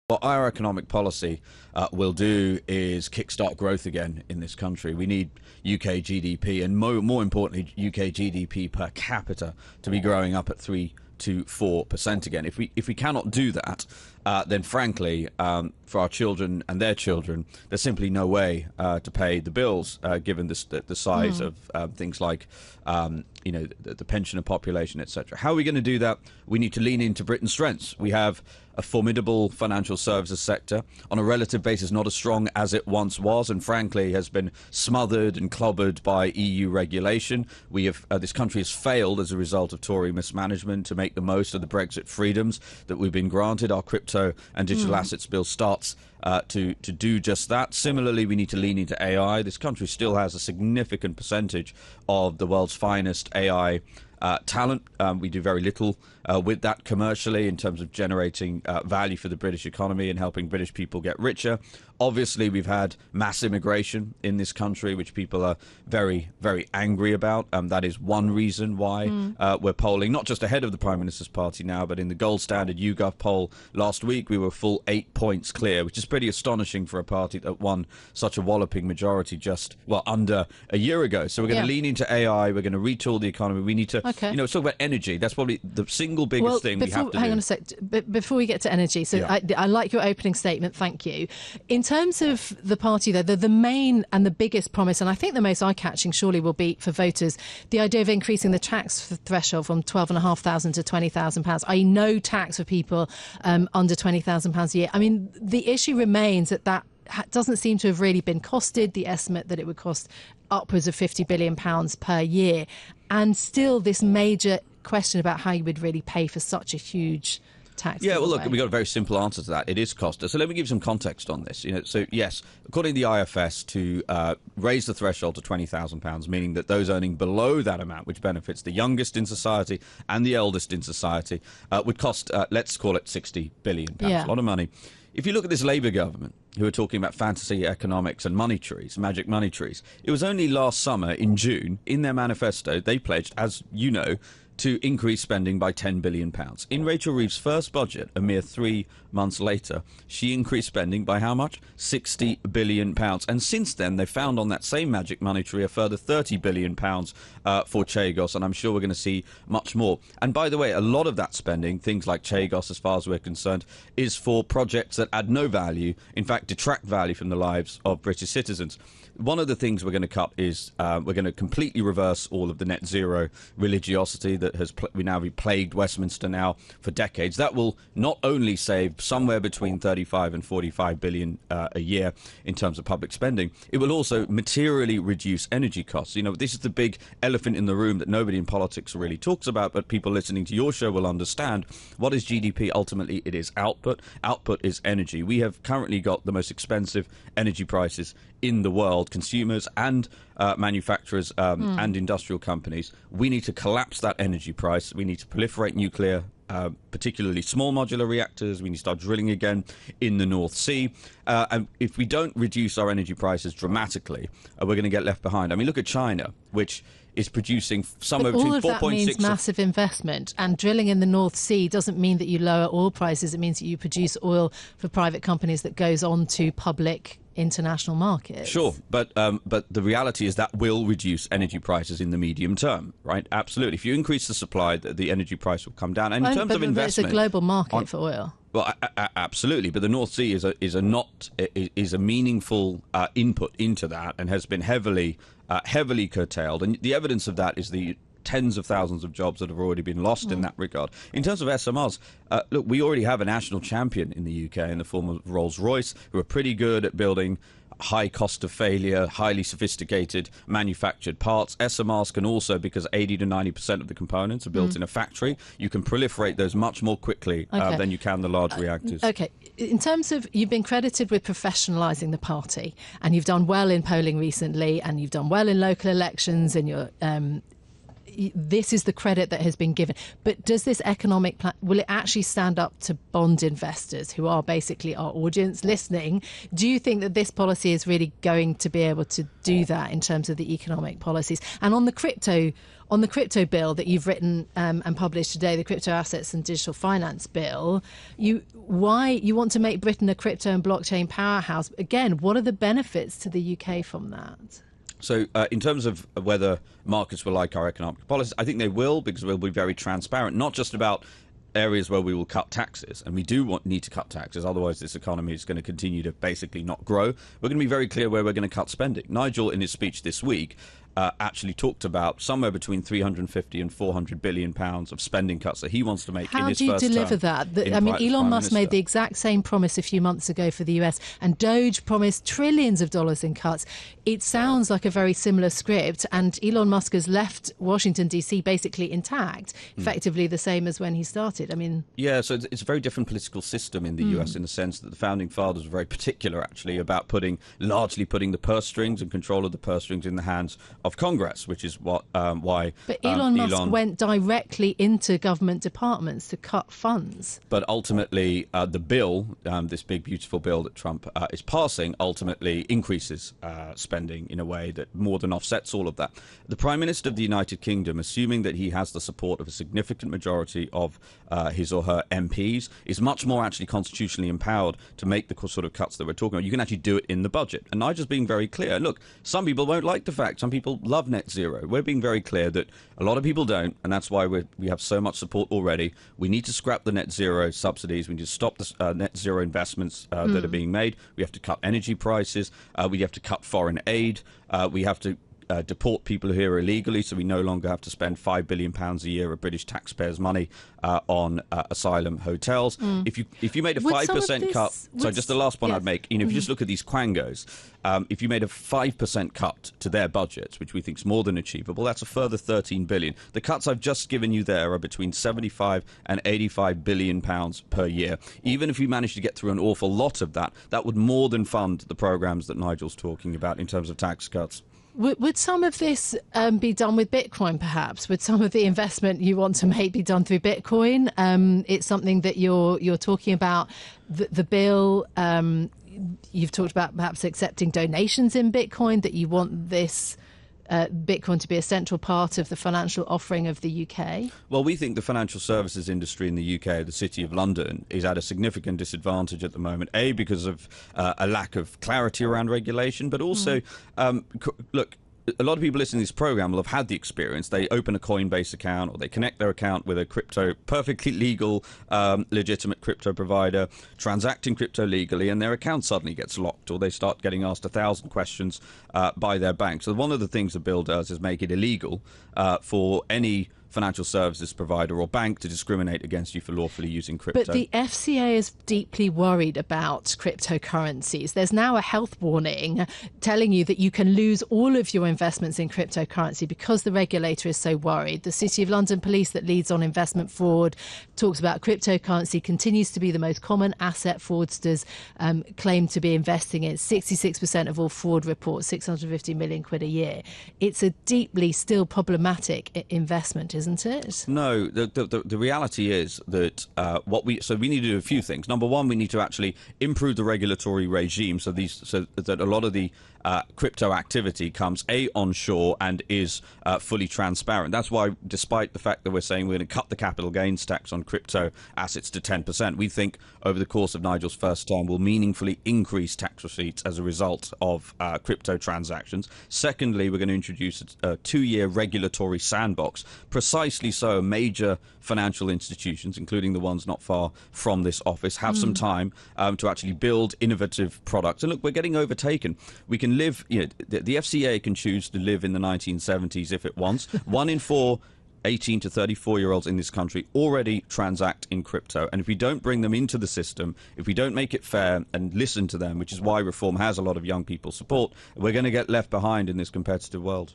What our economic policy will do is kickstart growth again in this country. We need UK GDP and more importantly, UK GDP per capita to be growing up at 3 to 4% again. If we cannot do that, then frankly, for our children and their children, there's simply no way to pay the bills, given the size of things like the pensioner population, etc. How are we going to do that? We need to lean into Britain's strengths. We have a formidable financial services sector, on a relative basis not as strong as it once was, and frankly has been smothered and clobbered by EU regulation. We have this country has failed as a result of Tory mismanagement to make the most of the Brexit freedoms that we've been granted. Our crypto and digital assets bill starts to do just that. Similarly, we need to lean into AI. This country still has a significant percentage of the world's finest AI talent. We do very little with that commercially in terms of generating value for the British economy and helping British people get richer. Obviously, we've had mass immigration in this country, which people are very, very angry about. That is one reason why we're polling, not just ahead of the Prime Minister's party now, but in the gold standard YouGov poll last week, we were full 8 points clear, which is pretty astonishing for a party that won such a walloping majority under a year ago. So we're going to lean into AI. We're going to retool the economy. We need to, let's talk about energy. That's probably the single biggest thing we have to do. Hang on a sec. Before we get to energy, so I like your opening statement. Thank you. In terms of the party, though, the main and the biggest promise, and I think the most eye-catching surely will be for voters, the idea of increasing the tax threshold from £12,500 to £20,000, i.e. no tax for people under £20,000 a year. I mean, the issue remains that doesn't seem to have really been costed. The estimate that it would cost upwards of £50 billion per year. And still this major question about how you would really pay for such a huge tax. Yeah, well, look, we've got a very simple answer to that. It is cost us. So let me give you some context on this. So yes, according to the IFS, to raise the threshold to £20,000, meaning that those earning below that amount, which benefits the youngest in society and the eldest in society, would cost, let's call it £60 billion. A lot of money. If you look at this Labour government, who are talking about fantasy economics and money trees, magic money trees, it was only last summer in June, in their manifesto, they pledged, as you know, to increase spending by £10 billion. In Rachel Reeves' first budget, a mere 3 months later, she increased spending by how much? £60 billion. And since then, they found on that same magic money tree a further £30 billion for Chagos, and I'm sure we're going to see much more. And by the way, a lot of that spending, things like Chagos, as far as we're concerned, is for projects that add no value, in fact, detract value from the lives of British citizens. One of the things we're going to cut is we're going to completely reverse all of the net zero religiosity that has plagued Westminster now for decades. That will not only save somewhere between 35 and 45 billion a year in terms of public spending, it will also materially reduce energy costs. This is the big elephant in the room that nobody in politics really talks about, but people listening to your show will understand. What is GDP? Ultimately, it is output. Output is energy. We have currently got the most expensive energy prices in the world, consumers and manufacturers and industrial companies. We need to collapse that energy price. We need to proliferate nuclear, particularly small modular reactors. We need to start drilling again in the North Sea. And if we don't reduce our energy prices dramatically, we're going to get left behind. I mean, look at China, which is producing somewhere between 4.6... All of that means massive investment, and drilling in the North Sea doesn't mean that you lower oil prices. It means that you produce oil for private companies that goes on to public international markets. Sure, but the reality is that will reduce energy prices in the medium term, right? Absolutely. If you increase the supply, the energy price will come down. And in terms of investment, it's a global market for oil. Well, absolutely, but the North Sea is a meaningful input into that, and has been heavily curtailed. And the evidence of that is the tens of thousands of jobs that have already been lost in that regard. In terms of SMRs, look, we already have a national champion in the UK in the form of Rolls-Royce, who are pretty good at building high cost of failure, highly sophisticated manufactured parts. SMRs can also, because 80 to 90% of the components are built in a factory, you can proliferate those much more quickly than you can the large reactors. Okay. In terms of, you've been credited with professionalising the party, and you've done well in polling recently, and you've done well in local elections, and this is the credit that has been given. But does this economic plan, will it actually stand up to bond investors who are basically our audience listening? Do you think that this policy is really going to be able to do that in terms of the economic policies? And on the crypto bill that you've written and published today, the Crypto Assets and Digital Finance Bill, why you want to make Britain a crypto and blockchain powerhouse? Again, what are the benefits to the UK from that? So in terms of whether markets will like our economic policies, I think they will, because we'll be very transparent, not just about areas where we will cut taxes, and we do need to cut taxes, otherwise this economy is going to continue to basically not grow. We're going to be very clear where we're going to cut spending. Nigel, in his speech this week, actually talked about somewhere between 350 and 400 billion pounds of spending cuts that he wants to make in his first term. How do you deliver that? I mean, Elon Musk made the exact same promise a few months ago for the US, and Doge promised trillions of dollars in cuts. It sounds like a very similar script, and Elon Musk has left Washington, D.C. basically intact, effectively the same as when he started. I mean... Yeah, so it's a very different political system in the US, in the sense that the founding fathers were very particular, actually, about largely putting the purse strings and control of the purse strings in the hands of Congress, which is why... But Elon Musk went directly into government departments to cut funds. But ultimately, the bill, this big, beautiful bill that Trump is passing, ultimately increases spending in a way that more than offsets all of that. The Prime Minister of the United Kingdom, assuming that he has the support of a significant majority of his or her MPs, is much more actually constitutionally empowered to make the sort of cuts that we're talking about. You can actually do it in the budget. And Nigel's being very clear. Look, some people won't like the fact. Some people love net zero. We're being very clear that a lot of people don't, and that's why we have so much support already. We need to scrap the net zero subsidies. We need to stop the net zero investments that are being made. We have to cut energy prices. We have to cut foreign aid. We have to deport people here illegally, so we no longer have to spend £5 billion a year of British taxpayers' money on asylum hotels. If you made a 5% cut, so just the last point I'd make, if you just look at these quangos, if you made a 5% cut to their budgets, which we think is more than achievable, that's a further 13 billion. The cuts I've just given you there are between 75 and 85 billion pounds per year. Even if we managed to get through an awful lot of that, that would more than fund the programs that Nigel's talking about in terms of tax cuts. Would some of this be done with Bitcoin, perhaps? Would some of the investment you want to make be done through Bitcoin? It's something that you're talking about. The bill, you've talked about perhaps accepting donations in Bitcoin, that you want this Bitcoin to be a central part of the financial offering of the UK? Well, we think the financial services industry in the UK, the City of London, is at a significant disadvantage at the moment, A, because of a lack of clarity around regulation, but also, look, a lot of people listening to this program will have had the experience. They open a Coinbase account, or they connect their account with a perfectly legal, legitimate crypto provider, transacting crypto legally, and their account suddenly gets locked, or they start getting asked 1,000 questions by their bank. So one of the things the bill does is make it illegal for any financial services provider or bank to discriminate against you for lawfully using crypto. But the FCA is deeply worried about cryptocurrencies. There's now a health warning telling you that you can lose all of your investments in cryptocurrency because the regulator is so worried. The City of London Police, that leads on investment fraud, talks about cryptocurrency continues to be the most common asset fraudsters claim to be investing in. 66% of all fraud reports, 650 million quid a year. It's a deeply still problematic investment, isn't it? No, the reality is that we need to do a few things. Number one, we need to actually improve the regulatory regime so that a lot of the crypto activity comes onshore and is fully transparent. That's why, despite the fact that we're saying we're going to cut the capital gains tax on crypto assets to 10%, we think over the course of Nigel's first term will meaningfully increase tax receipts as a result of crypto transactions. Secondly, we're going to introduce a 2-year regulatory sandbox, precisely so major financial institutions, including the ones not far from this office, have some time to actually build innovative products. And look, we're getting overtaken. We can live, the FCA can choose to live in the 1970s if it wants. 1 in 4 18 to 34-year-olds in this country already transact in crypto. And if we don't bring them into the system, if we don't make it fair and listen to them, which is why reform has a lot of young people's support, we're going to get left behind in this competitive world.